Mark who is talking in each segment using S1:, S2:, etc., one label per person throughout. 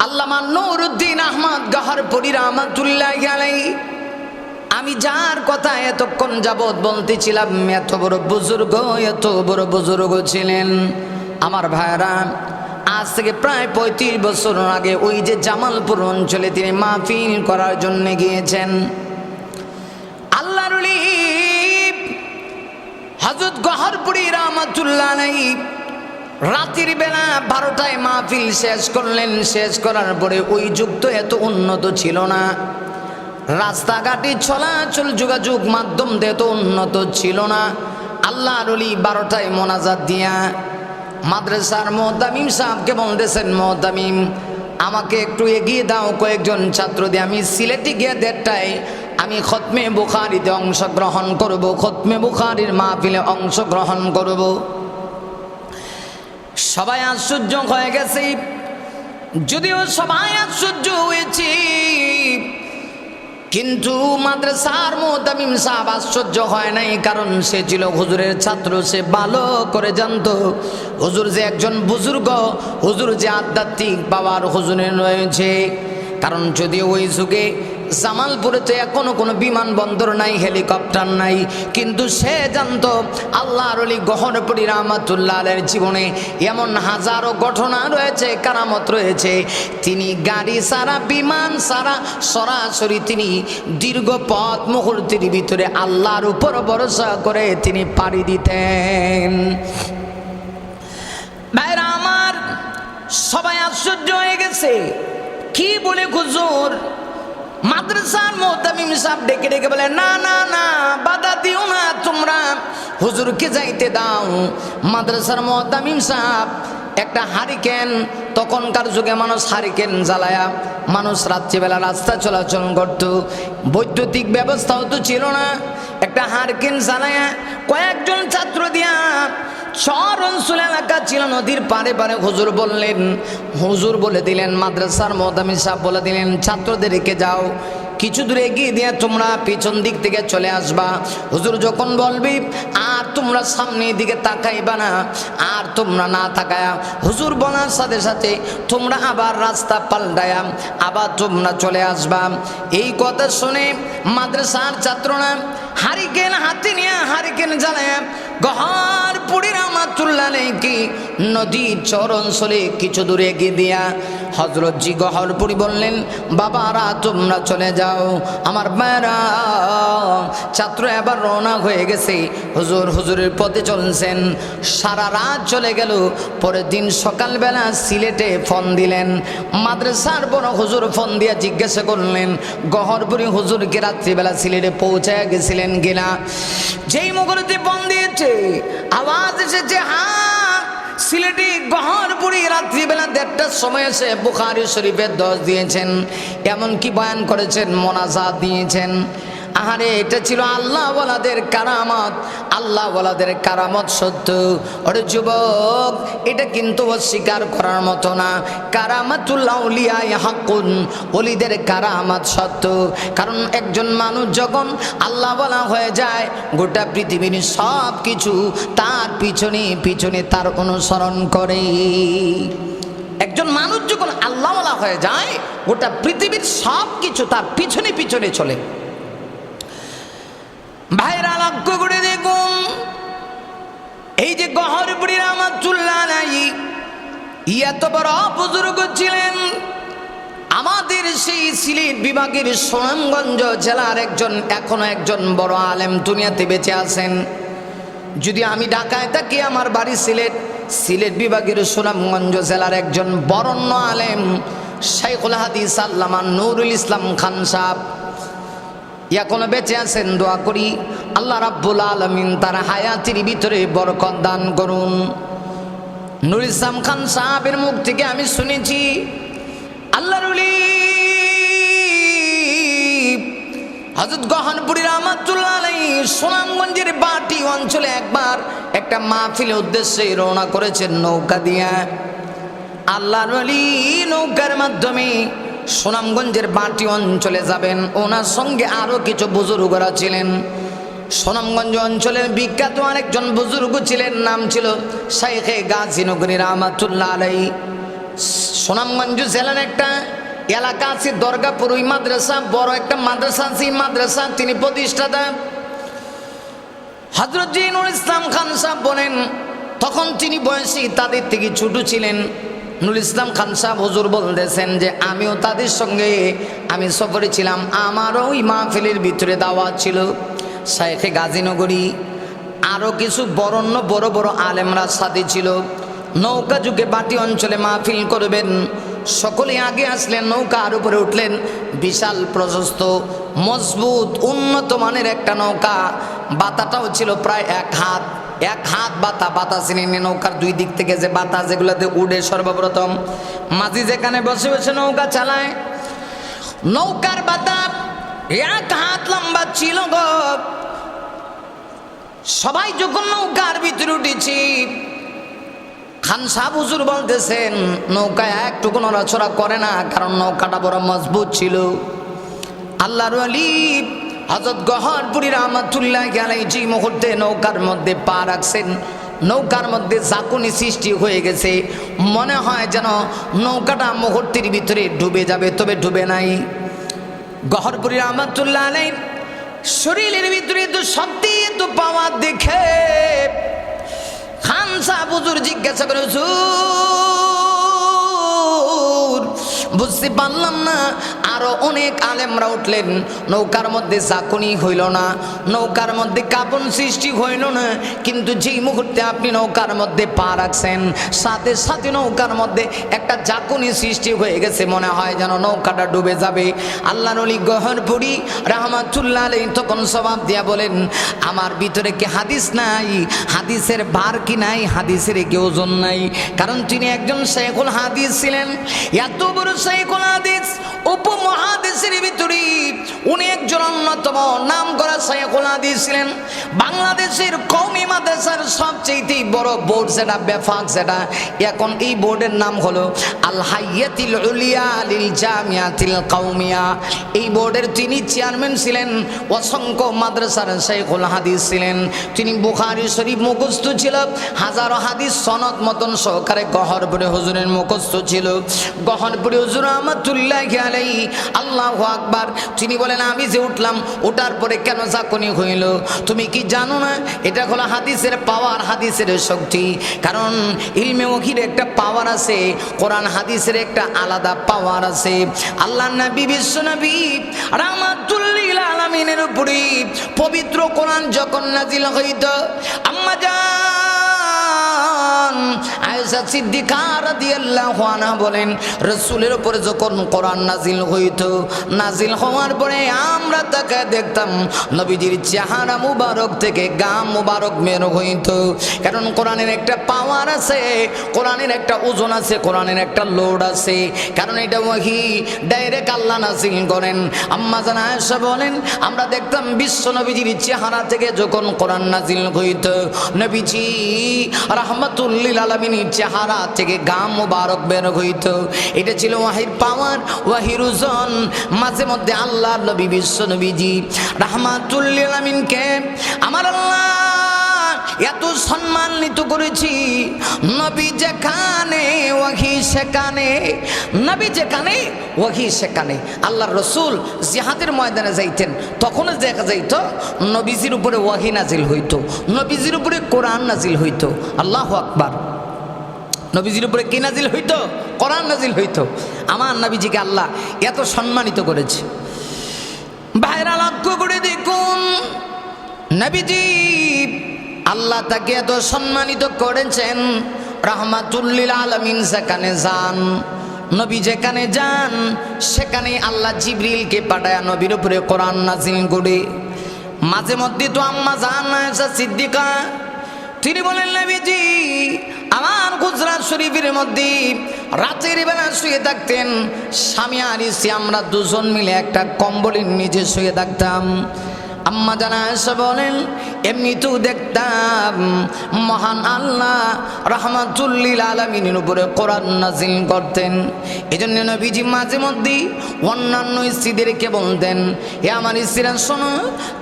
S1: আল্লামা নুরউদ্দিন আহমদ গহরপুরী রাহমাতুল্লাহি আলাইহি। আমি যার কথা এতক্ষণ যাবৎ বলতেছিলাম, এত বড় বুজুর্গ ছিলেন আমার ভাইরা। আজ থেকে প্রায় 35 বছর আগে ওই যে জামালপুর অঞ্চলে তিনি মাহফিল করার জন্য গিয়েছেন। আল্লাহর ওলি হযরত গহরপুরী রাহমাতুল্লাহি আলাইহি রাতের বেলা 12টায় মাহফিল শেষ করলেন। শেষ করার পরে ওই যুগ তো এত উন্নত ছিল না, রাস্তাঘাটে চলাচল যোগাযোগ মাধ্যম এত উন্নত ছিল না। আল্লাহর ওলি 12টায় মোনাজাত দিয়া মাদ্রাসার মুতামিম সাহেবকে বলতেছেন, মুতামিম আমাকে একটু এগিয়ে দাও কয়েকজন ছাত্র দিয়ে, আমি সিলেটে গিয়ে 1:30টায় আমি খতমে বুখারীতে অংশগ্রহণ করব, খতমে বুখারীর মাহফিলে অংশগ্রহণ করব। সবাই আশ্চর্য হয়ে গেছে, যদিও সবাই আশ্চর্য হয়েছে, কিন্তু মাদ্রাসার মুতামিম সাহেব আশ্চর্য হয় নাই, কারণ সে ছিল হুজুরের ছাত্র। সে ভালো করে জানতো হুজুর যে একজন বুজুর্গ, হুজুর যে আধ্যাত্মিক পাওয়ার হুজুরের রয়েছে। কারণ যদিও ওই যুগে জামালপুরে তো এখনো কোনো বিমানবন্দর নাই, হেলিকপ্টার নাই, কিন্তু সে জানতো আল্লাহর ওলি গহরপুরী রাহমাতুল্লাহি আলাইহির জীবনে এমন হাজারো ঘটনা রয়েছে, কারামত রয়েছে। তিনি গাড়ি ছাড়া, বিমান ছাড়া সরাসরি তিনি দীর্ঘ পথ মুহূর্তের ভিতরে আল্লাহর উপর ভরসা করে তিনি পাড়ি দিতেন। ভাইরা আমার, সবাই আশ্চর্য হয়ে গেছে, কি বলে হুজুর? মাদ্রাসার মুতামিম সাহেব ডেকে ডেকে বলে, না না না, বাধা দিও না, তোমরা হুজুরকে যাইতে দাও। মাদ্রাসার মুতামিম সাহেব একটা হারিকেন, তখনকার যুগে মানুষ হারিকেন জ্বালায়া মানুষ রাত্রিবেলা রাস্তা চলাচল করত, বৈদ্যুতিক ব্যবস্থাও তো ছিল না। একটা হারিকেন জ্বালায়া কয়েকজন ছাত্র দিয়া, শহর অঞ্চল এলাকা ছিল নদীর পারে পারে, হুজুর বললেন, হুজুর বলে দিলেন, মাদ্রাসার মুতামিম সাহেব বলে দিলেন, ছাত্রদেরকে যাও কিছু দূরে এগিয়ে দিয়ে তোমরা পিছন দিক থেকে চলে আসবা। হুজুর যখন বলবি আর তোমরা সামনের দিকে তাকাইবা না, আর তোমরা না তাকায়া হুজুর বলার সাথে সাথে তোমরা আবার রাস্তা পাল্টায়া আবার তোমরা চলে আসবা। এই কথা শুনে মাদ্রাসার ছাত্ররা হারিকেন হাতে নিয়ে হারিকেন জ্বালায়া গহরপুরী রাহমাতুল্লাহি আলাইহি নদীর চর অঞ্চলে কিছু দূরে এগিয়ে দিয়া হযরতজি গহরপুরী বললেন, বাবারা তোমরা চলে যাও। আমার মায়েরা ছাত্র এবার রওনা হয়ে গেছে, হুজুরের পথে চলছেন। সারা রাত চলে গেল। পরের দিন সকালবেলা সিলেটে ফোন দিলেন, মাদ্রাসার বড় হুজুর ফোন দিয়া জিজ্ঞাসা করলেন, গহরপুরী হুজুরকে রাত্রিবেলা সিলেটে পৌঁছায় গেছিলেন কিনা? যেই মুহূর্তে ফোন দিয়েছে আওয়াজ এসেছে, হ্যাঁ সিলেটে গহরপুরী রাত্রিবেলা 1:30টার সময় এসে বুখারী শরীফের 10 দিয়েছেন, এমনকি বয়ান করেছেন, মোনাজাত দিয়েছেন। আহারে, এটা ছিল আল্লাহওয়ালাদের কারামত, আল্লাহওয়ালাদের কারামত সত্য। ওরে যুবক, এটা কিন্তু অস্বীকার করার মতো না। কারামাতুল আউলিয়া হাক্কুন, ওলিদের কারামত সত্য। কারণ একজন মানুষ যখন আল্লাহওয়ালা হয়ে যায়, গোটা পৃথিবীর সব কিছু তার পিছনে পিছনে তার অনুসরণ করে। একজন মানুষ যখন আল্লাহওয়ালা হয়ে যায়, গোটা পৃথিবীর সব কিছু তার পিছনে পিছনে চলে। ভাইরা লক্ষ্য করে দেখুন, এই যে গহরপুরী রাহমাতুল্লাহি আলাইহি এত বড় বুজুর্গ ছিলেন, আমাদের সেই সিলেট বিভাগের সুনামগঞ্জ জেলার একজন, এখনো একজন বড় আলেম দুনিয়াতে বেঁচে আছেন। যদি আমি ঢাকায় থাকি, আমার বাড়ি সিলেট, সিলেট বিভাগের সুনামগঞ্জ জেলার একজন বরেণ্য আলেম শাইখুল হাদিস আল্লামা নুরুল ইসলাম খান সাহেব এখনো বেঁচে আছেন। দোয়া করি আল্লাহ রাব্বুল আলামিন তার হায়াতের ভিতরে বরকত দান করুন। নুরুল ইসলাম খান সাহেবের মুখ থেকে আমি শুনেছি, আল্লাহর ওলি হযরত গহরপুরী রাহমাতুল্লাহি আলাইহি সুনামগঞ্জের বাটি অঞ্চলে একবার একটা মাহফিলের উদ্দেশ্যে রওনা করেছেন নৌকা দিয়া। আল্লাহর ওলি নৌকার মাধ্যমে সুনামগঞ্জের বাটি অঞ্চলে যাবেন। ওনার সঙ্গে আরো কিছু বুজুর্গরা ছিলেন। সুনামগঞ্জ অঞ্চলের বিখ্যাত আরেকজন বুজুর্গ ছিলেন, নাম ছিল শাইখে গাজী নগরী রাহমাতুল্লাহি আলাইহি। সুনামগঞ্জ জেলার একটা এলাকা আছে দরগাপুর, ওই মাদ্রাসা বড় একটা মাদ্রাসা আছে। মাদ্রাসা তিনি প্রতিষ্ঠাতা হযরত জিনুল ইসলাম খান সাহেব বলেন, তখন তিনি বয়সী তাদের থেকে ছোট ছিলেন। নুরুল ইসলাম খান সাহেব হুজুর বলতেছেন যে আমিও তাদের সঙ্গে আমি সফরে ছিলাম, আমারও ওই মাহফিলের ভিতরে দাওয়াত ছিল। শাইখে গাজীনগরী আরও কিছু বরণ্য বড় বড় আলেমরা সাথে ছিল। নৌকা যুগে বাটি অঞ্চলে মাহফিল করবেন, সকলে আগে আসলেন, নৌকার উপরে উঠলেন। বিশাল প্রশস্ত মজবুত উন্নত মানের একটা নৌকা, বাতাটাও ছিল প্রায় এক হাত বাতা। বাতা চিনি নৌকার দুই দিক থেকে যে বাতা যেগুলোতে উড়ে সর্বপ্রথম, মাঝি যেখানে বসে বসে নৌকা চালায়, নৌকার বাতা এক হাত লম্বা ছিল গো। সবাই যখন নৌকার ভিতরে উঠেছি, খান সাহেব হুজুর বলতেছেন নৌকা একটুকু নড়াচড়া করে না, কারণ নৌকাটা বড় মজবুত ছিল। আল্লাহর ওলি হযরত গহরপুরী রহমাতুল্লাহি আলাইহি যে মুহূর্তে নৌকার মধ্যে পা রাখছেন, নৌকার মধ্যে ঝাঁকুনি সৃষ্টি হয়ে গেছে। মনে হয় যেন নৌকাটা মুহূর্তের ভিতরে ডুবে যাবে, তবে ডুবে নাই। গহরপুরী রহমাতুল্লাহি আলাইহি শরীরের ভিতরে তো শক্তি তো পাওয়ার দেখে খান সাহেব হুজুর জিজ্ঞাসা করে, হুজুর বুঝতে পারলাম না। আরো অনেক আলেমরা উঠলেন, নৌকার মধ্যে ঝাঁকুনি হইল না, নৌকার মধ্যে কাঁপন সৃষ্টি হইল না, কিন্তু যেই মুহূর্তে আপনি নৌকার মধ্যে পা রাখছেন, সাথে সাথে নৌকার মধ্যে একটা ঝাঁকুনি সৃষ্টি হয়ে গেছে, মনে হয় যেন নৌকাটা ডুবে যাবে। আল্লাহর ওলি গহরপুরী রাহমাতুল্লাহ আলাইহি তখন জবাব দিয়া বলেন, আমার ভিতরে কি হাদিস নাই? হাদিসের ভার কি নাই? হাদিসের কি ওজন নাই? কারণ তিনি একজন শাইখুল হাদিস ছিলেন। এত বড় শাইখুল হাদিস, উপমহাদেশের ভিতরে উনি একজন অন্যতম নাম করা শাইখুল হাদিস ছিলেন। বাংলাদেশের কওমি মাদ্রাসার সবচেয়ে বড় বোর্ড যেটা বেফাক, যেটা এখন এই বোর্ডের নাম হলো আল হাইয়াতুল উলিয়া লিল জামিয়াতিল কওমিয়া। এই বোর্ডের তিনি চেয়ারম্যান ছিলেন, অসংখ্য মাদ্রাসার শাইখুল হাদিস ছিলেন। তিনি বুখারী শরীফ মুখস্থ ছিল, হাজারো হাদিস সনদ মতন সহকারে গহরপুরে হুজুরের মুখস্থ ছিল। গহরপুরে হুজুর রহমাতুল্লাহি আলাইহি, আল্লাহু আকবার, তিনি বলেন আমি যে উঠলাম, ওঠার পরে কেন ঝাঁকুনি হইল তুমি কি জানো না? এটা হলো হাদিসের পাওয়ার, হাদিসের শক্তি। কারণ ইলমে ওহীর একটা পাওয়ার আছে, কোরআন হাদিসের একটা আলাদা পাওয়ার আছে। আল্লাহর নবী বিশ্ব নবী রাহমাতুল লিল আলামিনের উপরে পবিত্র কোরআন যখন নাজিল হইত, আম্মা জান আয়েশা সিদ্দিকা রাদিয়াল্লাহু আনহা বলেন, রাসূলের উপরে যখন কোরআন নাজিল হইত, নাজিল হওয়ার পরে আমরা তাকে দেখতাম নবীজির চেহারা মুবারক থেকে গাম মুবারক বের হইত। কারণ কোরআনের একটা পাওয়ার আছে, কোরআনের একটা ওজন আছে, কোরআনের একটা লোড আছে। কারণ এটা ওহী ডাইরেক্ট আল্লাহ নাজিল করেন। আম্মা জান আয়েশা বলেন, আমরা দেখতাম বিশ্ব নবীজির চেহারা থেকে যখন কোরআন নাজিল হইত, নবীজি রাহমাতুল লিল আলামিনের চেহারা থেকে গাম মুবারক বের হইত। এটা ছিল ওয়াহির পাওয়ার, ওয়াহির ওজন। মাঝে মধ্যে আল্লাহর নবী বিশ্ব নবীজি রাহমাতুল লিল আলামিনকে আমার আল্লাহ এত সম্মানিত করেছি, নবী যেখানে ওয়াহি সেখানে, নবী যেখানে ওয়াহি সেখানে। আল্লাহর রাসূল জিহাদের ময়দানে যাইতেন, তখন দেখা যাইত নবীজির উপরে ওয়াহি নাজিল হইত, নবীজির উপরে কোরআন নাজিল হইত। আল্লাহু আকবার। নবীজির উপরে কি নাজিল হইত? কোরআন নাজিল হইত। আমার নবীজিকে আল্লাহ এত সম্মানিত করেছে। ভাইরা লক্ষ্য করে দেখুন, নবীজি আল্লাহ তাকে এত সম্মানিত করেছেন। রাহমাতুল লিল আলামিন যেখানে যান, নবী যেখানে যান, সেখানে আল্লাহ জিবরিলকে পাঠায় নবীর উপরে কোরআন নাজিল করে। মাঝে মধ্যে তো আম্মা জান আয়েশা সিদ্দিকা তিনি বলেন, নবীজি আমার গুজরাত শরীফের মধ্যে রাতের বেলা শুয়ে থাকতেন, স্বামী আর স্ত্রী আমরা দুজন মিলে একটা কম্বলের নিচে শুয়ে থাকতাম। আম্মা জান আয়েশা বলেন, এমনিতেও দেখতাম মহান আল্লাহ রাহমাতুল লিল আলামিনের উপরে কোরআন নাজিল করতেন। এজন্য নবীজি মাঝে মধ্যে অন্যান্য স্ত্রীদেরকে বলতেন, হে আমার স্ত্রীরা শোনো,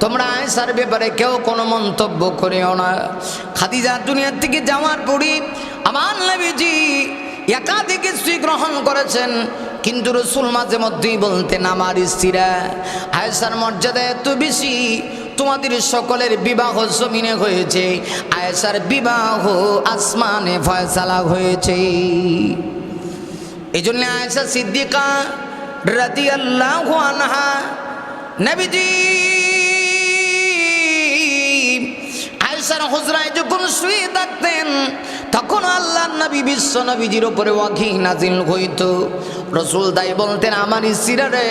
S1: তোমরা আয়েশার ব্যাপারে কেউ কোনো মন্তব্য করিও না। খাদিজা দুনিয়া থেকে যাওয়ার পরে আমার নবীজি একাধিক স্ত্রী গ্রহণ করেছেন, কিন্তু রাসূল মাঝে মধ্যেই বলতেন আমার স্ত্রীরা আয়েশার মর্যাদা এত বেশি, তোমাদের সকলের বিবাহ জমিনে হয়েছে, আয়েশার বিবাহ আসমানে ফয়সালা হয়েছে। এই জন্য আয়েশা সিদ্দিকা রাদিয়াল্লাহু আনহা নবীজি আয়েশার হুজরায় যখন শুয়ে থাকতেন তখন আল্লাহর নবী বিশ্ব নবীজির উপরে ওয়াহী নাজিল হইত। রাসূল তাই বলতেন আমার স্ত্রীরা রে,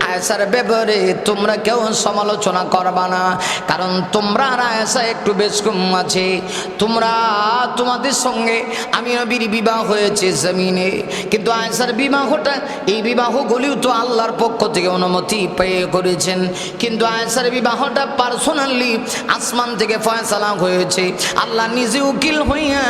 S1: আয়েশার ব্যাপারে তোমরা কেউ সমালোচনা করবা না, কারণ তোমরা আর আয়েশা একটু বেশ কম আছে। তোমাদের সঙ্গে আমি নবীর বিবাহ হয়েছে জমিনে, কিন্তু আয়েশার বিবাহটা, এই বিবাহগুলিও তো আল্লাহর পক্ষ থেকে অনুমতি পেয়ে করেছেন, কিন্তু আয়েশার বিবাহটা পার্সোনালি আসমান থেকে ফয়সালা হয়েছে। আল্লাহ নিজে উকিল হইয়া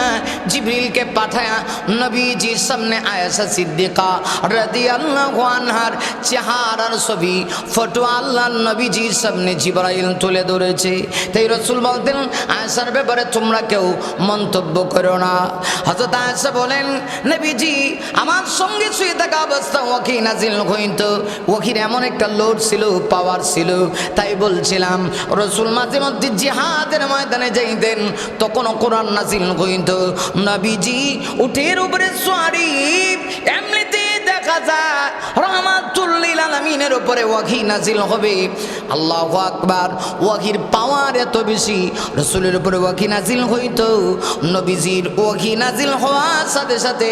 S1: জিবরিলকে পাঠায়া নবীজির সামনে আয়েশা সিদ্দিকা রাদিয়াল্লাহু আনহার চেহারার ছবি ফটো আল্লাহর নবীজির সামনে জিবরাইল তুলে ধরেছে। তাই রাসূল বলতেন আয়েশার ব্যাপারে তোমরা কেউ মন্তব্য করো না। হযরত আয়েশা বলেন নবীজি আমার সঙ্গে শুয়ে থাকা অবস্থা ওয়াহী নাজিল হইত, ওয়াহীর এমন একটা লোড ছিল, পাওয়ার ছিল, তাই বলছিলাম রাসূল মাঝে মধ্যে জিহাদের ময়দানে যাইতেন, তখন কোরআন নাজিল হইত। নবীজি উটের উপরে সওয়ারি, এমনিতে দেখা যায় রাহমাতুল লিল আলামিনের উপরে ওয়াহী নাজিল হবে। আল্লাহু আকবার, ওয়াহীর পাওয়ার এত বেশি, রাসূলের উপরে ওয়াহী নাজিল হইত। নবীজির ওয়াহী নাজিল হওয়ার সাথে সাথে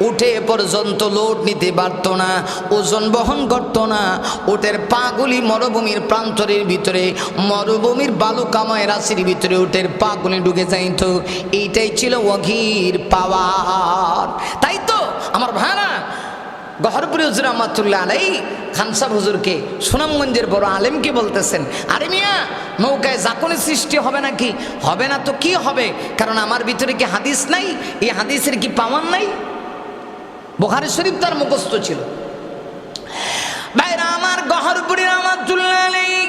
S1: উঠে পর্যন্ত লোড নিতে পারত না, ওজন বহন করত না। উটের পাগুলি মরুভূমির প্রান্তরের ভিতরে, মরুভূমির বালুকাময় রাশির ভিতরে উটের পাগুলি ঢুকে যাইত। এইটাই ছিল ওয়াহীর পাওয়ার। তাই তো আমার ভাইরা, গহরপুরি হুজুর রহমাতুল্লাহ আলাইহি খান সাহেব হুজুরকে, সুনামগঞ্জের বড় আলেমকে বলতেছেন, আরে মিয়া নৌকায় জাকনের সৃষ্টি হবে নাকি? হবে না তো কি হবে, কারণ আমার ভিতরে কি হাদিস নাই? এই হাদিসের কি পাওয়ার নাই? বুখারী শরীফ তার মুখস্থ ছিল। ভাইরা আমার, গহরপুরি রহমাতুল্লাহ আলাইহি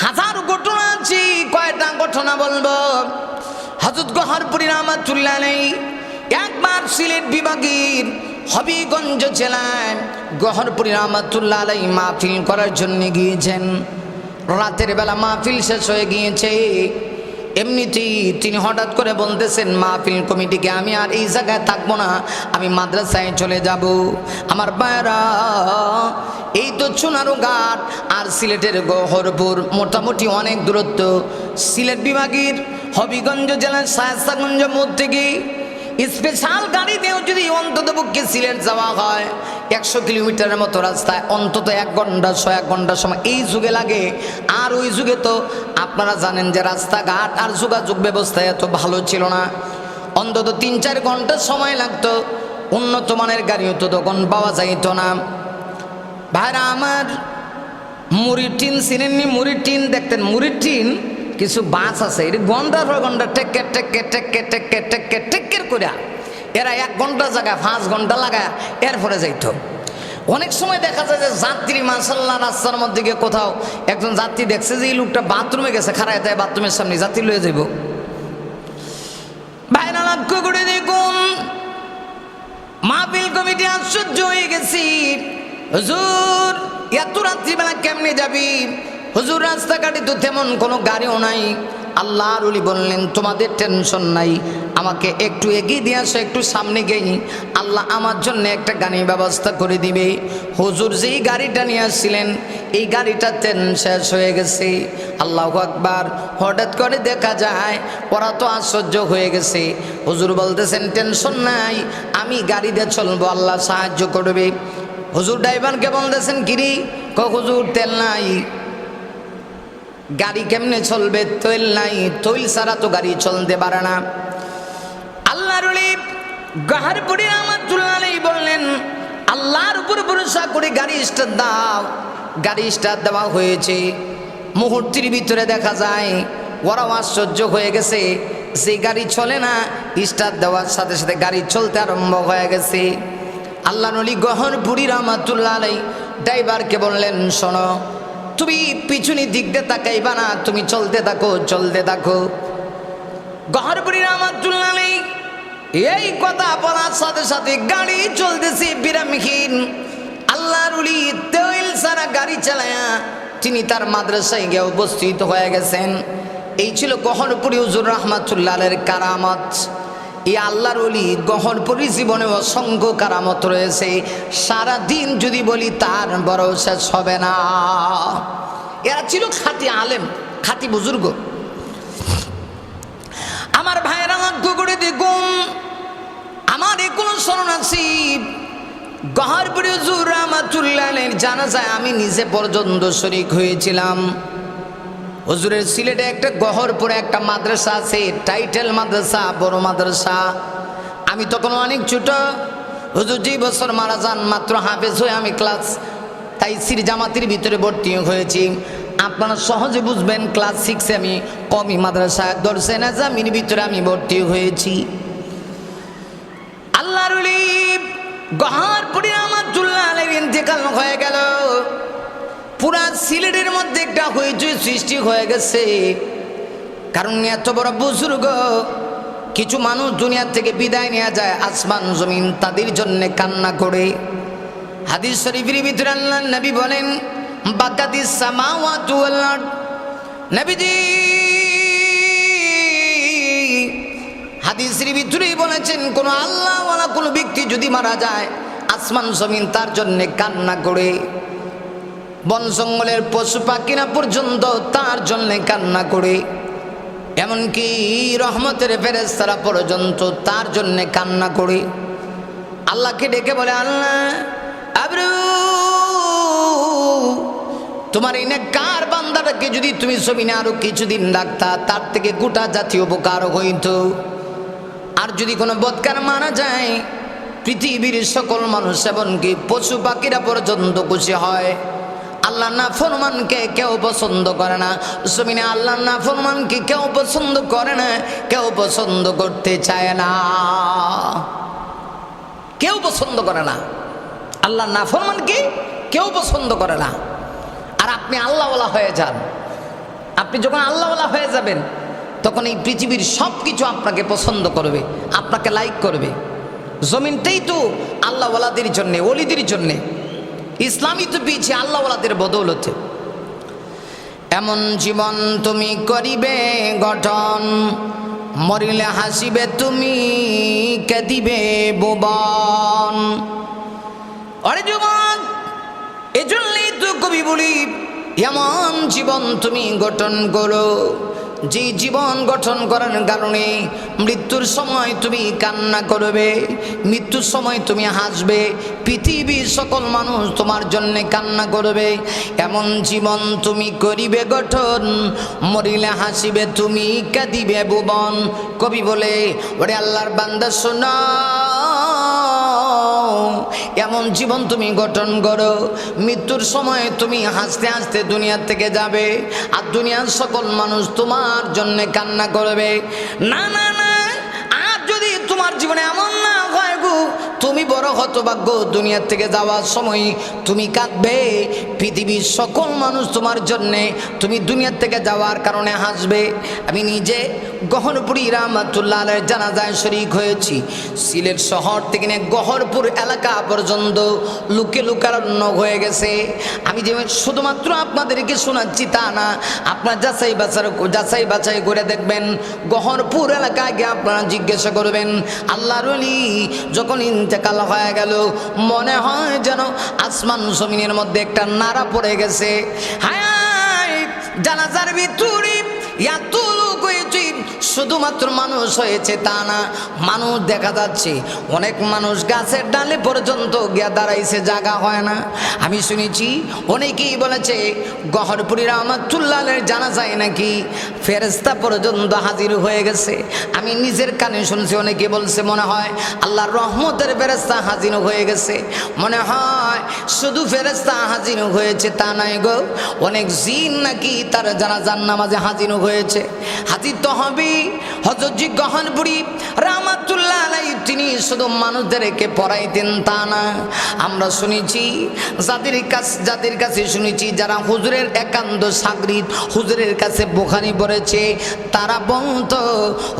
S1: হাজার ঘটনা আছে, কয়টা ঘটনা বলবো। হযরত গহরপুরি রহমাতুল্লাহ আলাইহি একবার সিলেট বিভাগের হবিগঞ্জ জেলায় গহরপুরি রহমাতুল্লাহ আলাইহি মাহফিল করার জন্য গিয়েছেন। রাতের বেলা মাহফিল শেষ হয়ে গিয়েছে, এমনিতেই তিনি হঠাৎ করে বলতেছেন মাহফিল কমিটিকে, আমি আর এই জায়গায় থাকবো না, আমি মাদ্রাসায় চলে যাব। আমার ভাইরা, এই তো চুনারুঘাট আর সিলেটের গহরপুর মোটামুটি অনেক দূরত্ব। সিলেট বিভাগের হবিগঞ্জ জেলার শায়েস্তাগঞ্জ মোড় থেকে স্পেশাল গাড়ি দিয়েও যদি অন্তত পক্ষে সিলেট যাওয়া হয় 100 কিলোমিটারের মতো রাস্তায় অন্তত 1 ঘন্টা 1 ঘন্টা সময় এই যুগে লাগে। আর ওই যুগে তো আপনারা জানেন যে রাস্তাঘাট আর যোগাযোগ ব্যবস্থা এত ভালো ছিল না, অন্তত 3-4 ঘন্টা সময় লাগতো। উন্নত মানের গাড়িও তো তখন পাওয়া যাইত না। ভাইরা আমার, মুড়ির টিন চিনেননি? মুড়ির টিন দেখতেন, মুড়ির টিন কিছু বাস আছে, এর ঘন্টার পর ঘন্টা টেক্কের টেক্কের টেক্কের টেক্কের টেক্কের টেক্কের করে এরা 1 ঘন্টা জায়গায় 5 ঘন্টা লাগায় এরপরে যাইত। অনেক সময় দেখা যায় যে যাত্রী মাশাআল্লাহ রাস্তার মধ্যে গিয়ে কোথাও একজন যাত্রী দেখছে যে এই লোকটা বাথরুমে গেছে, খাড়ায় তাই বাথরুমের সামনে যাত্রী লয়ে যাইব। ভাইরা লক্ষ্য করে দেখুন, মাহফিল কমিটি আশ্চর্য হয়ে গেছি, হুজুর এত রাত্রিবেলা কেমনে যাবি? হুজুর রাস্তাঘাটে তো তেমন কোনো গাড়িও নাই। আল্লাহর ওলি বললেন তোমাদের টেনশন নাই, আমাকে একটু এগিয়ে দিয়ে আসো, একটু সামনে গেই, আল্লাহ আমার জন্য একটা গাড়ির ব্যবস্থা করে দিবে। হুজুর যেই গাড়িটা নিয়ে আসছিলেন এই গাড়িটা তেল শেষ হয়ে গেছে। আল্লাহু আকবার। হঠাৎ করে দেখা যায় ওরা তো আশ্চর্য হয়ে গেছে। হুজুর বলতেছেন টেনশন নাই, আমি গাড়িতে চলবো, আল্লাহ সাহায্য করবে। হুজুর ড্রাইভারকে বলতেছেন কিরি? হুজুর তেল নাই। গাড়ি কেমনে চলবে? তৈল নাই, তৈল ছাড়া তো গাড়ি চলতে পারে না। আল্লাহর ওলি গহরপুরি রহমাতুল্লাহ আলাইহি বললেন আল্লাহর উপর ভরসা করে গাড়ি স্টার্ট দাও। গাড়ি স্টার্ট দেওয়া হয়েছে, মুহূর্তের ভিতরে দেখা যায় ওরাও আশ্চর্য হয়ে গেছে, যে গাড়ি চলে না স্টার্ট দেওয়ার সাথে সাথে গাড়ি চলতে আরম্ভ হয়ে গেছে। আল্লাহর ওলি গহরপুরি রহমাতুল্লাহ আলাইহি ড্রাইভারকে বললেন শোনো, তুমি পিছনের দিক দিয়ে তাকাইবা না, তুমি চলতে থাকো চলতে থাকো। গহরপুরি রহমাতুল্লাহ আলাইহি এই কথা বলার সাথে সাথে গাড়ি চলতেছে বিরামহীন। আল্লাহর ওলি তেল সারা গাড়ি চালায়া তিনি তার মাদ্রাসায় গিয়ে উপস্থিত হয়ে গেছেন। এই ছিল গহরপুরী হুজুর রহমাতুল্লাহ আলাইহির কারামত। এই আল্লাহর ওলি গহরপুরী জীবনে অসংখ্য কারামত রয়েছে, সারা দিন যদি বলি তার বড় শেষ হবে না। এরা ছিল খাঁটি আলেম, খাঁটি বুজুর্গ। আমার ভাইয়েরা লক্ষ্য করে দেখুন, আমার এগুলো স্মরণ আছে গহরপুরী হুজুর রহমাতুল্লাহ আলাইহির জানাজায় আমি নিজে পর্যন্ত শরীক হয়েছিলাম। হুজুরের সিলেটে একটা গহরপুরে একটা মাদ্রাসা আছে, টাইটেল মাদ্রাসা, বড় মাদ্রাসা। আমি তখন অনেক ছোট। হুজুর যে বছর মারা যান মাত্র হাফেজ হয়ে আমি ক্লাস তাইসির জামাতের ভিতরে ভর্তি হয়েছি। আপনারা সহজে বুঝবেন ক্লাস 6-এ আমি কমি মাদ্রাসা দরসে নাজামির ভিতরে আমি ভর্তি হয়েছি। আল্লাহর ওলি গহরপুরী রহমাতুল্লাহ আলাইহির ইন্তেকাল হয়ে গেল। পুরা সিলেটের মধ্যে একটা হইচই সৃষ্টি হয়ে গেছে, কারণ এত বড় বুজুর্গ কিছু মানুষ দুনিয়া থেকে বিদায় নেওয়া যায়, আসমান জমিন তাদের জন্য কান্না করে। হাদিস শরীফের ভিতরে আল্লাহর নবী বলেন বাকাতিস সামাওয়াতু ওয়াল আরদ, নবীজি হাদিসের ভিতরেই বলেছেন কোন আল্লাহ ওয়ালা কোন ব্যক্তি যদি মারা যায় আসমান জমিন তার জন্য কান্না করে, বন জঙ্গলের পশু পাখিরা পর্যন্ত তার জন্য কান্না করে, এমনকি রহমতের ফেরেশতারা পর্যন্ত তার জন্য কান্না করে। আল্লাহকে ডেকে বলে আল্লাহ আবরু তোমার এই নেককার বান্দাটাকে যদি তুমি জমিনে আরো কিছুদিন রাখতা তার থেকে গোটা জাতীয় উপকার হইত। আর যদি কোনো বদকার মারা যায় পৃথিবীর সকল মানুষ এমনকি পশু পাখিরা পর্যন্ত খুশি হয়। আল্লাহ না ফরমানকে কেউ পছন্দ করে না, জমিনে আল্লাহ না ফরমানকে কেউ পছন্দ করে না, কেউ পছন্দ করতে চায় না, কেউ পছন্দ করে না। আল্লাহ না ফরমানকে কেউ পছন্দ করে না। আর আপনি আল্লাহওয়ালা হয়ে যান, আপনি যখন আল্লাহওয়ালা হয়ে যাবেন তখন এই পৃথিবীর সব কিছু আপনাকে পছন্দ করবে, আপনাকে লাইক করবে। জমিনটাই তো আল্লাহওয়ালাদের জন্যে, ওলিদের জন্যে। ইসলামই তো পেয়েছে আল্লাহওয়ালাদের বদৌলতে। এমন জীবন তুমি করিবে গঠন, মরিলে হাসিবে তুমি কাঁদিবে ভুবন। আরে যুবক, এজন্যই তো কবি বলি এমন জীবন তুমি গঠন করো যে জীবন গঠন করার কারণে মৃত্যুর সময় তুমি কান্না করবে, মৃত্যুর সময় তুমি হাসবে, পৃথিবীর সকল মানুষ তোমার জন্য কান্না করবে। এমন জীবন তুমি করিবে গঠন, মরিলে হাসিবে তুমি কাঁদিবে ভুবন। কবি বলে ওরে আল্লাহর বান্দা শোনো, এমন জীবন তুমি গঠন করো মৃত্যুর সময় তুমি হাসতে হাসতে দুনিয়া থেকে যাবে, আর দুনিয়ার সকল মানুষ তোমার জন্য কান্না করবে। না না না, আর যদি তোমার জীবনে এমন না হয় গো তুমি বড় হতভাগ্য, দুনিয়া থেকে যাওয়ার সময় তুমি কাঁদবে, পৃথিবীর সকল মানুষ তোমার জন্যে তুমি দুনিয়া থেকে যাওয়ার কারণে হাসবে। আমি নিজে গহরপুরী রহমাতুল্লাহ আলাইহির জানাজায় শরীক হয়েছি। সিলেট শহর থেকে নিয়ে গহরপুর এলাকা পর্যন্ত লুকে লুকারণ্য হয়ে গেছে। আমি যে শুধুমাত্র আপনাদেরকে শোনাচ্ছি তা না, আপনার যাচাই বাছাই করে দেখবেন। গহরপুর এলাকায় গিয়ে আপনারা জিজ্ঞাসা করবেন আল্লাহর ওলি যখন ইন্তেকাল হয়ে গেল মনে হয় যেন আসমান জমিনের মধ্যে একটা নাড়া পড়ে গেছে। হায়, জানাজার ভিতরে এত লোক হয়েছে, শুধুমাত্র মানুষ হয়েছে তা না, মানুষ দেখা যাচ্ছে অনেক মানুষ গাছের ডালে পর্যন্ত গিয়া দাঁড়াইছে, জায়গা হয় না। আমি শুনেছি অনেকেই বলেছে গহরপুরী রহমাতুল্লাহ আলাইহির জানাজায় নাকি ফেরেশতা পর্যন্ত হাজির হয়ে গেছে। আমি নিজের কানে শুনছি, অনেকে বলছে মনে হয় আল্লাহর রহমতের ফেরেশতা হাজির হয়ে গেছে, মনে হয় নয়, শুধু ফেরেশতা হাজির হয়েছে তা নয় গো, অনেক জিন নাকি তার জানাজার নামাজে হাজির হয়েছে। হাজির তো হবেই। হযরত জি গহনপুরী রাহমাতুল্লাহ আলাইহি তিনি শুধু মানুষদেরকে পড়াইতেন তা না, আমরা শুনেছি যাদের কাছে শুনেছি যারা হুজুরের একান্ত সাগরিদ, হুজুরের কাছে বুখারী পড়েছে, তারা বলতো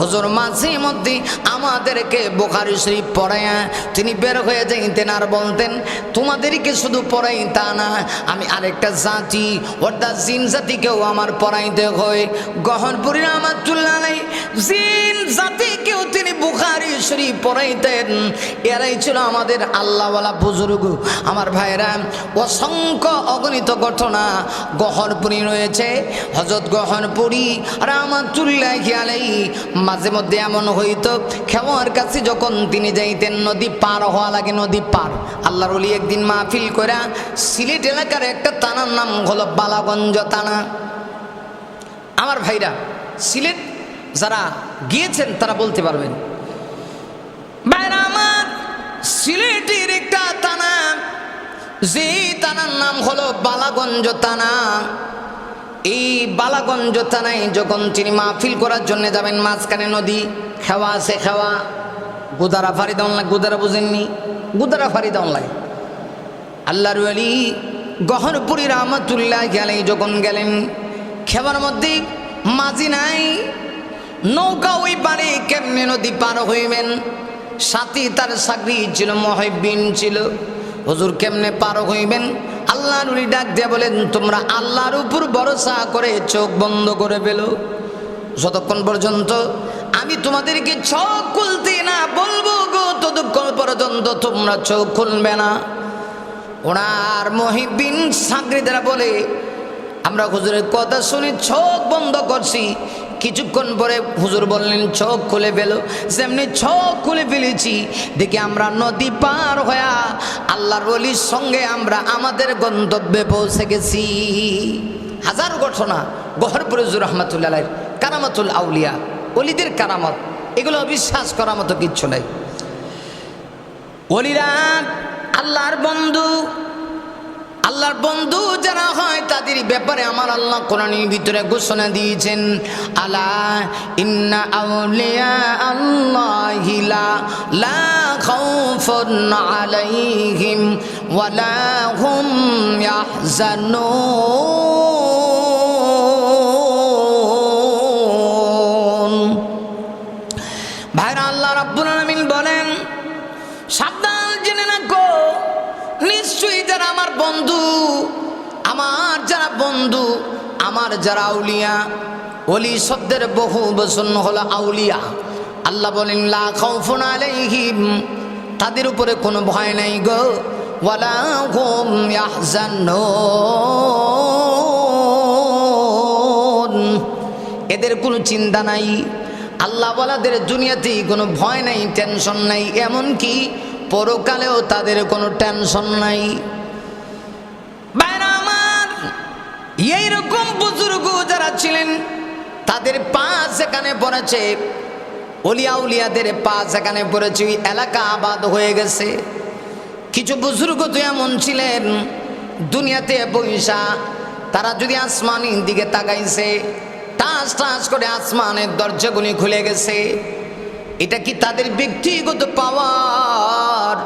S1: হুজুর মাঝে মধ্যে আমাদেরকে বুখারী শরীফ পড়ায়া তিনি বের হয়ে যাইতেন আর বলতেন তোমাদেরকে শুধু পড়াই তা না, আমি আরেকটা জাতি অর্থাৎ জিন জাতিকেও আমার পড়াইতে হয়। গহনপুরী রাহমাতুল্লাহ আলাইহি জিন জাতিকেও তিনি বুখারী শরীফ পড়াইতেন। এরাই ছিল আমাদের আল্লাহওয়ালা বুজুর্গ। আমার ভাইরা, অসংখ্য অগণিত ঘটনা গহনপুরী রয়েছে। হযরত গহনপুরী রাহমাতুল্লাহি আলাইহি মাঝে মধ্যে এমন হইতো খেওয়ার কাছে যখন তিনি যাইতেন নদী পার হওয়া লাগে, নদী পার। আল্লাহর ওলি একদিন মাহফিল কইরা সিলেট এলাকার একটা থানার নাম হলো বালাগঞ্জ থানা। আমার ভাইরা, সিলেট যারা গিয়েছেন তারা বলতে পারবেন। ভাইরা আমার, সিলেটের একটা থানা, যে থানার নাম হলো বালাগঞ্জ থানা। এই বালাগঞ্জ থানায় যখন তিনি মাহফিল করার জন্য যাবেন, মাঝখানে নদী, খেওয়া আছে, খেওয়া গুদারা ফাড়ি দেওয়ান লাগে, গুদারা বুঝেননি, গুদারা ফাড়ি দেওয়ান লাগে। আল্লাহর ওলি গহনপুরী রাহমাতুল্লাহি আলাইহি যখন গেলেন, খেওয়ার মধ্যে মাঝি নাই, নৌকা ওই পারে কেমনে নদী পার হইবেন। সাথে তার সাগরিদ ছিল, মুহিব্বিন ছিল। হুজুর কেমনে পার হইবেন? আল্লাহর ওলি ডাক দিয়ে বলেন তোমরা আল্লাহর উপর ভরসা করে চোখ বন্ধ করে ফেলো, যতক্ষণ পর্যন্ত আমি তোমাদেরকে চোখ খুলতে না বলবো গো ততক্ষণ পর্যন্ত তোমরা চোখ খুলবে না। ওনার মুহিব্বিন সাগরিদরা বলে আমরা হুজুরের কথা শুনে চোখ বন্ধ করছি। কিছুক্ষণ পরে হুজুর বললেন চোখ খুলে ফেলো। যেমনি চোখ খুলে ফেলেছি দেখি আমরা নদী পার হয়ে আল্লাহর ওলির সঙ্গে আমরা আমাদের গন্তব্যে পৌঁছে গেছি। হাজারো ঘটনা গহরপুর হুজুর রহমাতুল্লাহ আলাইহির কারামাতুল আউলিয়া, ওলিদের কারামত, এগুলো অবিশ্বাস করার মতো কিচ্ছু নাই। ওলিরা আল্লাহর বন্ধু, আল্লাহর বন্ধু যারা হয় তাদের ব্যাপারে আমার আল্লাহ কোরআনের ভিতরে ঘোষণা দিয়েছেন, আলা ইন্না আউলিয়া আল্লাহি লা খাউফুন আলাইহিম ওয়ালা হুম ইয়াহজানুন। ভাইরা, আল্লাহ রাব্বুল আলামিন বলেন সাবধান জেনে রাখো, নিশ্চয়ই যারা আমার বন্ধু, আমার যারা বন্ধু, আমার যারা আউলিয়া, ওলি শব্দের বহু বচন হলো আউলিয়া। আল্লাহ বলেন লা খাউফুন আলাইহিম, তাদের উপরে কোনো ভয় নাই গো, ওয়ালা হুম ইয়াহজানুন, এদের কোনো চিন্তা নাই। আল্লাহ ওয়ালাদের দুনিয়াতেই কোনো ভয় নাই, টেনশন নাই, এমনকি পরকালেও তাদের কোনো টেনশন নাই। ভাইরা আমার, এইরকম বুজুর্গ যারা ছিলেন তাদের পা যেখানে পড়েছে, ওলিয়া উলিয়াদের পা যেখানে পড়েছে ওই এলাকা আবাদ হয়ে গেছে। কিছু বুজুর্গ তো এমন ছিলেন দুনিয়াতে পয়সা, তারা যদি আসমানের দিকে তাকাইছে টাস টাস করে আসমানের দরজাগুলি খুলে গেছে। এটা কি তাদের ব্যক্তিগত পাওয়ার?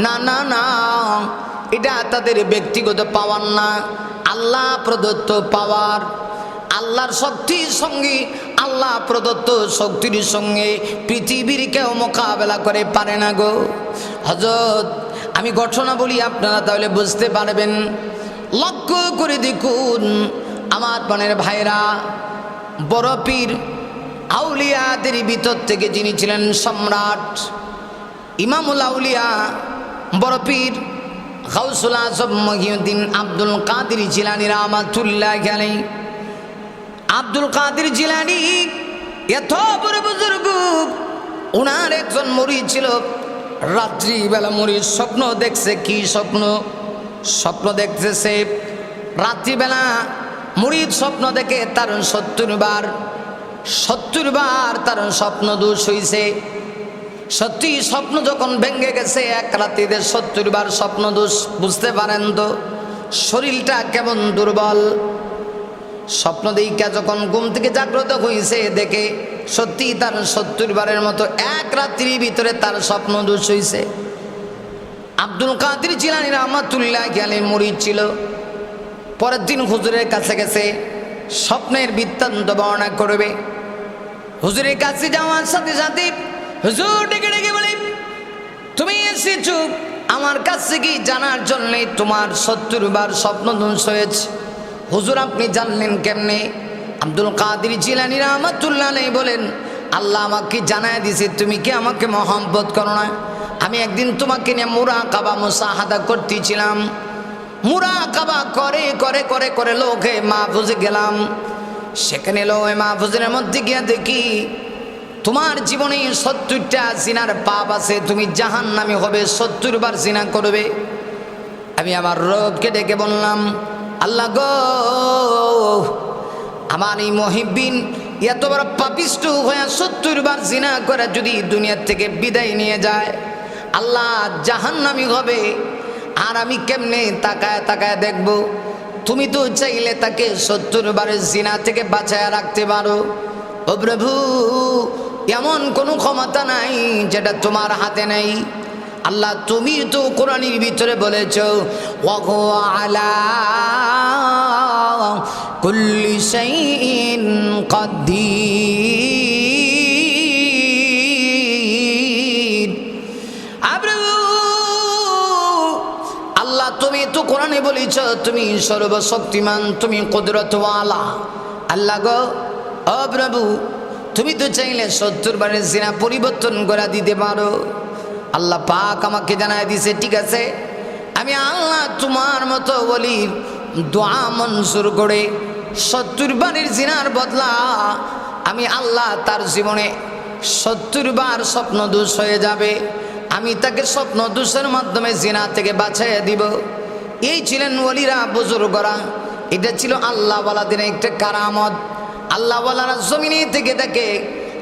S1: না না না, এটা তাদের ব্যক্তিগত পাওয়ার না, আল্লাহ প্রদত্ত পাওয়ার। আল্লাহর শক্তির সঙ্গে, আল্লাহ প্রদত্ত শক্তির সঙ্গে পৃথিবীর কেউ মোকাবেলা করে পারে না গো। হযরত আমি ঘটনা বলি, আপনারা তাহলে বুঝতে পারবেন। লক্ষ্য করে দেখুন আমার প্রাণের ভাইরা, বড় পীর আউলিয়াদের ভিতর থেকে যিনি ছিলেন সম্রাট, ইমামুল আউলিয়া, বড় পীর গাউসুল আজম মহিউদ্দিন আব্দুল কাদের জিলানী রাহমাতুল্লাহি আলাইহি। আব্দুল কাদের জিলানী এত বড় বুজুর্গ, ওনার একজন মুরিদ ছিল। রাত্রিবেলা মুরিদ স্বপ্ন দেখছে। কি স্বপ্ন? স্বপ্ন দেখতেছে রাত্রিবেলা মুরিদ স্বপ্ন দেখে তার 70 বার তার স্বপ্ন দোষ হইছে। সত্যি স্বপ্ন যখন ভেঙে গেছে, এক রাতিতে 70 বার স্বপ্ন দোষ, বুঝতে পারেন তো শরীরটা কেমন দুর্বল। স্বপ্ন দেখা যখন ঘুম থেকে জাগ্রত হয়েছে, দেখে সত্যি তার 70 বারের মতো এক রাত্রির ভিতরে তার স্বপ্ন দোষ হয়েছে। আব্দুল কাদের জিলানী রাহমাতুল্লাহি আলাইহি মুরিদ ছিল। পরের দিন হুজুরের কাছে গেছে, স্বপ্নের বৃত্তান্ত বর্ণনা করবে। হুজুরের কাছে যাওয়ার সাথে সাথে হুজুর ডেকে ডেকে বলে, তুমি এসেছো আমার কাছে কি জানার জন্যে তোমার 70 বার স্বপ্ন ধ্বংস হয়েছে? হুজুর আপনি জানলেন কেমনে? আব্দুল কাদের জিলানী রাহমাতুল্লাহি আলাইহি বলেন, আল্লাহ আমাকে জানায় দিয়েছে তুমি কি আমাকে মহব্বত করো না? আমি একদিন তোমাকে নিয়ে মুরাকাবা মুসাহাদা করতেছিলাম। মুরাকাবা করে করে করে করে লোকে মাহফুজে গেলাম। সেখানে লোকে মাহফুজের মধ্যে গিয়ে দেখি তোমার জীবনে 70টা জিনার পাপ আছে, তুমি জাহান্নামী হবে, 70 বার জিনা করবে। আমি আমার রবকে ডেকে বললাম, আল্লাহ গো, আমার এই মুহিব্বিন এত বড় পাপিষ্ঠ হয়ে 70 বার জিনা করে যদি দুনিয়া থেকে বিদায় নিয়ে যায়, আল্লাহ জাহান্নামী হবে, আর আমি কেমনে তাকায় তাকায় দেখব? তুমি তো চাইলে তাকে 70 বারের জিনা থেকে বাঁচায় রাখতে পারো। ও প্রভু, এমন কোনো ক্ষমতা নাই যেটা তোমার হাতে নেই। আল্লাহ তুমি তো কোরআনের ভিতরে বলেছো, ওয়া আলা কুল্লি শাইইন কাদির। আল্লাহ তুমি তো কোরআনে বলেছ তুমি সর্বশক্তিমান, তুমি কুদরতওয়ালা। আল্লাহ গো, ও প্রভু, তুমি তো চাইলে 70 বারের জিনা পরিবর্তন করে দিতে পারো। আল্লাহ পাক আমাকে জানায় দিছে, ঠিক আছে, আমি আল্লাহ তোমার মতো বলি দোয়া মঞ্জুর করে 70 বারের জিনার বদলা আমি আল্লাহ তার জীবনে 70 বার স্বপ্ন দোষ হয়ে যাবে, আমি তাকে স্বপ্ন দোষের মাধ্যমে জিনা থেকে বাঁচাইয়া দিব। এই ছিলেন ওলিরা, বুজুর্গরা। এটা ছিল আল্লাহ ওয়ালাদের একটা কারামত। আল্লাহ ওয়ালারা জমিনে থেকে দেখে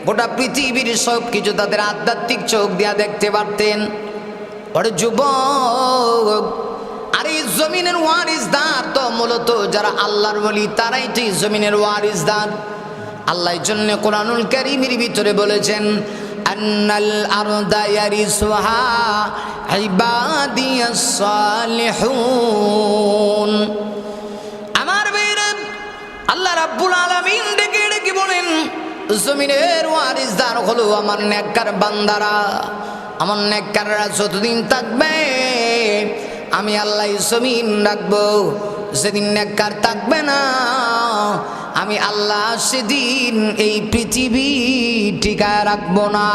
S1: গোটা পৃথিবীর সব কিছু তাদের আধ্যাত্মিক চোখ দিয়া দেখতে পারতেন। ওরে যুবক, আর এই জমিনের ওয়ারিসদার তো মূলত যারা আল্লাহর ওলি, তারাই তো এই জমিনের ওয়ারিসদার। আল্লাহ এই জন্য কোরআনুল কারীমের ভিতরে বলেছেন, আন্নাল আরদা ইয়ারিসুহা ইবাদিয়াস সালিহুন। আমার ভাইরা, আল্লাহ রাব্বুল আলামিন ডেকে ডেকে বলেন, জমিনের ওয়ারিসদার হলো আমার নেককার বান্দারা। আমার নেককাররা যতদিন থাকবে আমি আল্লাহ জমিন রাখবো। যেদিন নেককার থাকবে না, আমি আল্লাহ সেদিন এই পৃথিবী টিকায় রাখবো না।